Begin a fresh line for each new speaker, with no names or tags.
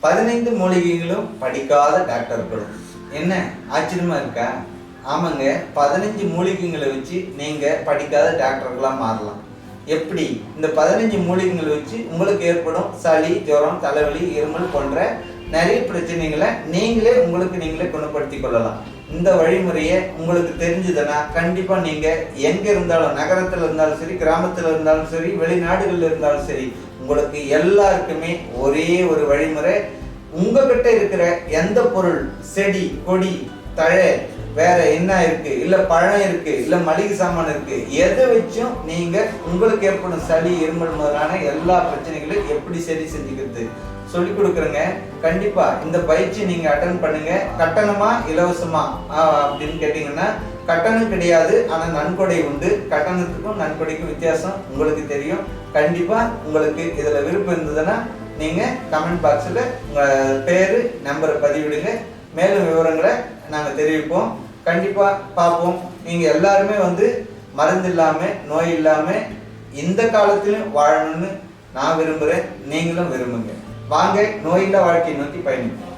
15 மூலிகைகளும் படிக்காத டாக்டர்களும். என்ன ஆச்சரியமா இருக்கா? ஆமாங்க, 15 மூலிகைகளை வச்சு நீங்க படிக்காத டாக்டர்களா மாறலாம். எப்படி? இந்த 15 மூலிகைகளை வச்சு உங்களுக்கு ஏற்படும் சளி, ஜுரம், தலைவலி, இருமல் போன்ற நிறைய பிரச்சனைகளை உங்களுக்கு நீங்களே குணப்படுத்திக் கொள்ளலாம். இந்த வழிமுறையை உங்களுக்கு தெரிஞ்சதுன்னா கண்டிப்பா நீங்க எங்க இருந்தாலும், நகரத்துல இருந்தாலும் சரி, கிராமத்துல இருந்தாலும் சரி, வெளிநாடுகள்ல இருந்தாலும் சரி, உங்களுக்கு எல்லாருக்குமே ஒரே ஒரு வழிமுறை. உங்ககிட்ட இருக்கிற எந்த பொருள், செடி, கொடி, தழை, வேற என்ன இருக்கு, இல்ல பழம் இருக்கு, இல்ல மளிகை சாமான் இருக்கு, எதை வச்சும் நீங்க உங்களுக்கு ஏற்படும் சளி, இருமல் முதலான எல்லா பிரச்சனைகளையும் எப்படி சரி செஞ்சுக்கிறது சொல்லி கொடுக்குறேங்க. கண்டிப்பா இந்த பயிற்சி நீங்க அட்டன் பண்ணுங்க. கட்டணமா இலவசமா அப்படின்னு கேட்டீங்கன்னா கட்டணம் கிடையாது, ஆனா நன்கொடை உண்டு. கட்டணத்துக்கும் நன்கொடைக்கும் வித்தியாசம் உங்களுக்கு தெரியும். கண்டிப்பா உங்களுக்கு இதுல விருப்பம் இருந்ததுன்னா நீங்க கமெண்ட் பாக்ஸ்ல உங்க பேரு, நம்பரை பதிவிடுங்க. மேலும் விவரங்களை நாங்க தெரிவிப்போம். கண்டிப்பா பார்ப்போம். நீங்க எல்லாருமே மருந்து இல்லாம, நோய் இல்லாம இந்த காலத்திலும் வாழணும்னு நான் விரும்புறேன். நீங்களும் விரும்புங்க. வாங்க, நோயில்லா வாழ்க்கையை நோக்கி பயணிப்போம்.